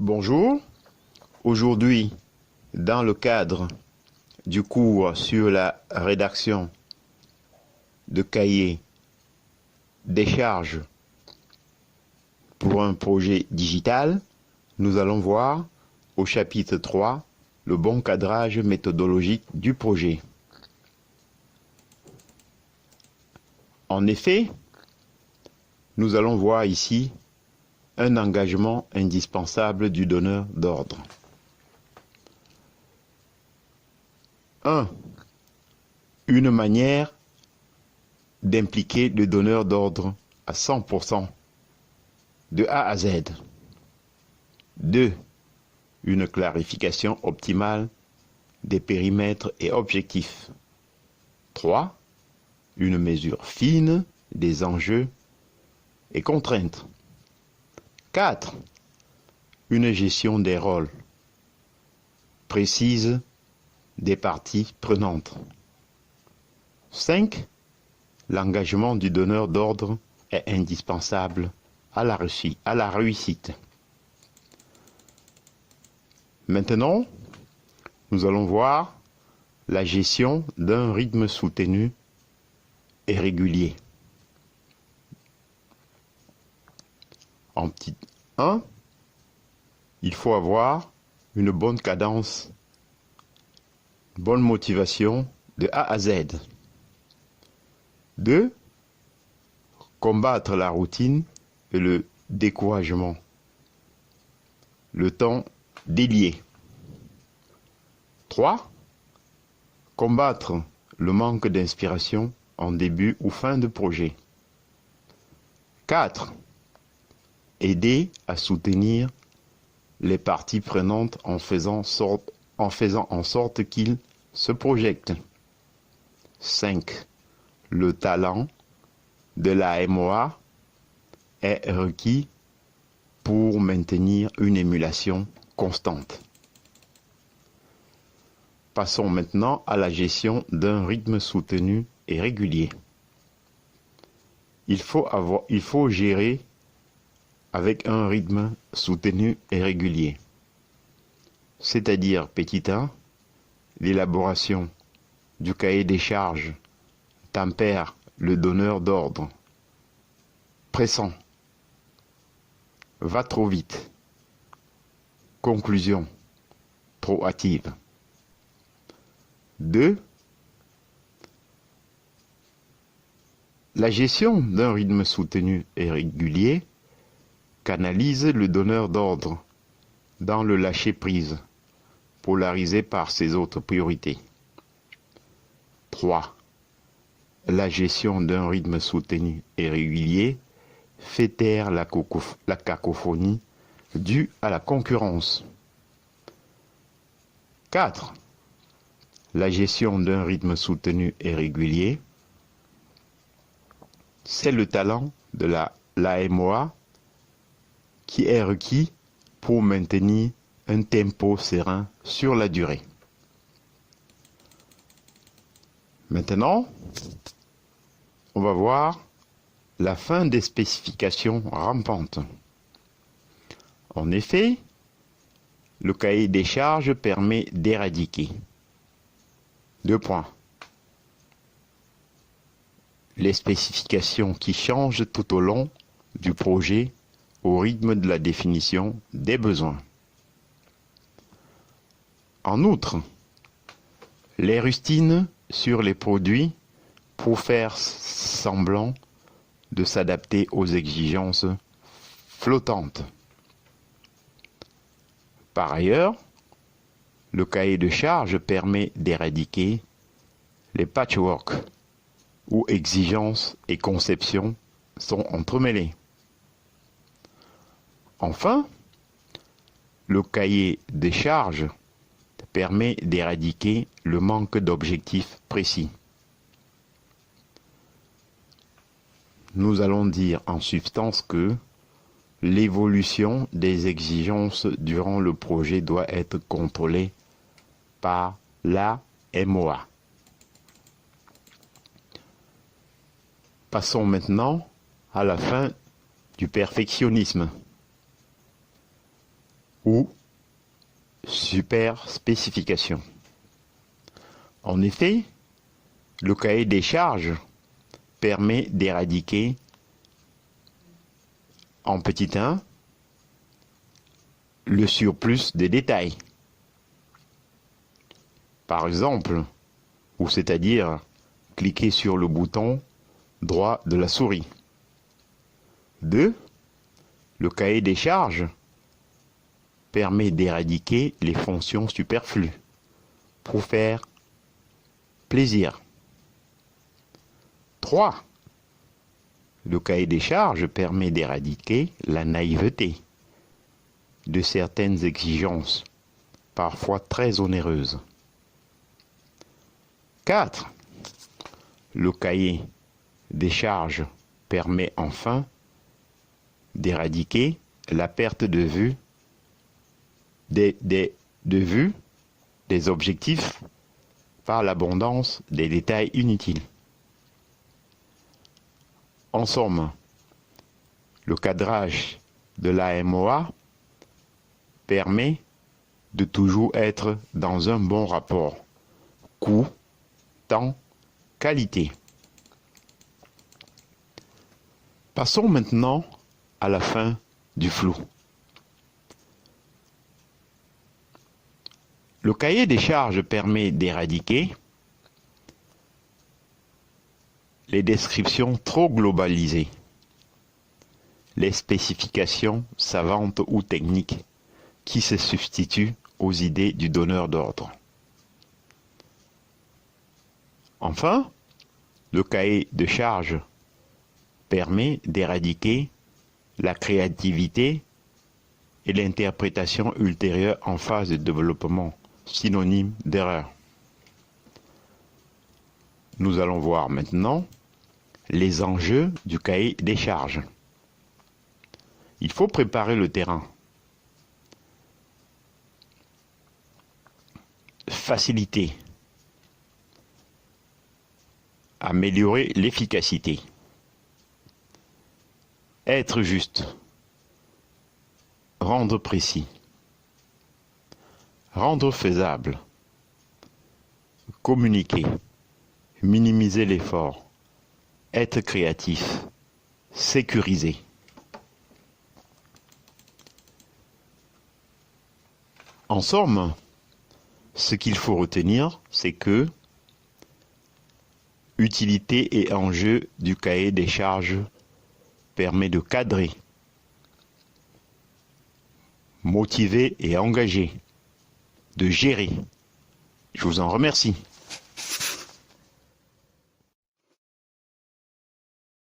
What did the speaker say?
Bonjour, aujourd'hui, dans le cadre du cours sur la rédaction de cahiers des charges pour un projet digital, nous allons voir au chapitre 3 le bon cadrage méthodologique du projet. En effet, nous allons voir ici un engagement indispensable du donneur d'ordre. 1. Une manière d'impliquer le donneur d'ordre à 100% de A à Z. 2. Une clarification optimale des périmètres et objectifs. 3. Une mesure fine des enjeux et contraintes. 4. Une gestion des rôles précise des parties prenantes. 5. L'engagement du donneur d'ordre est indispensable à la réussite. Maintenant, nous allons voir la gestion d'un rythme soutenu et régulier. En petit 1, il faut avoir une bonne cadence, bonne motivation de A à Z. 2. Combattre la routine et le découragement. Le temps délié. 3. Combattre le manque d'inspiration en début ou fin de projet. 4. Aider à soutenir les parties prenantes en faisant en sorte qu'ils se projettent. 5. Le talent de la MOA est requis pour maintenir une émulation constante. Passons maintenant à la gestion d'un rythme soutenu et régulier. Il faut gérer avec un rythme soutenu et régulier. C'est-à-dire, petit 1, l'élaboration du cahier des charges tempère le donneur d'ordre. Pressant. Va trop vite. Conclusion. Trop hâtive. 2. La gestion d'un rythme soutenu et régulier canalise le donneur d'ordre dans le lâcher-prise, polarisé par ses autres priorités. 3. La gestion d'un rythme soutenu et régulier fait taire la cacophonie due à la concurrence. 4. La gestion d'un rythme soutenu et régulier, c'est le talent de l'AMOA qui est requis pour maintenir un tempo serein sur la durée. Maintenant, on va voir la fin des spécifications rampantes. En effet, le cahier des charges permet d'éradiquer 2 points. Les spécifications qui changent tout au long du projet au rythme de la définition des besoins. En outre, les rustines sur les produits pour faire semblant de s'adapter aux exigences flottantes. Par ailleurs, le cahier de charges permet d'éradiquer les patchwork où exigences et conception sont entremêlées. Enfin, le cahier des charges permet d'éradiquer le manque d'objectifs précis. Nous allons dire en substance que l'évolution des exigences durant le projet doit être contrôlée par la MOA. Passons maintenant à la fin du perfectionnisme. ou super spécification. En effet, le cahier des charges permet d'éradiquer en petit 1 le surplus des détails. Par exemple, ou c'est-à-dire cliquer sur le bouton droit de la souris. 2. Le cahier des charges permet d'éradiquer les fonctions superflues pour faire plaisir. 3. Le cahier des charges permet d'éradiquer la naïveté de certaines exigences, parfois très onéreuses. 4. Le cahier des charges permet enfin d'éradiquer la perte de vue des objectifs par l'abondance des détails inutiles. En somme, le cadrage de l'AMOA permet de toujours être dans un bon rapport coût, temps, qualité. Passons maintenant à la fin du flou. Le cahier des charges permet d'éradiquer les descriptions trop globalisées, les spécifications savantes ou techniques qui se substituent aux idées du donneur d'ordre. Enfin, le cahier de charges permet d'éradiquer la créativité et l'interprétation ultérieure en phase de développement, synonyme d'erreur. Nous allons voir maintenant les enjeux du cahier des charges. Il faut préparer le terrain. Faciliter. Améliorer l'efficacité. Être juste. Rendre précis. Rendre faisable. Communiquer. Minimiser l'effort. Être créatif. Sécuriser. En somme, ce qu'il faut retenir, c'est que utilité et enjeu du cahier des charges permet de cadrer, motiver et engager, de gérer. Je vous en remercie.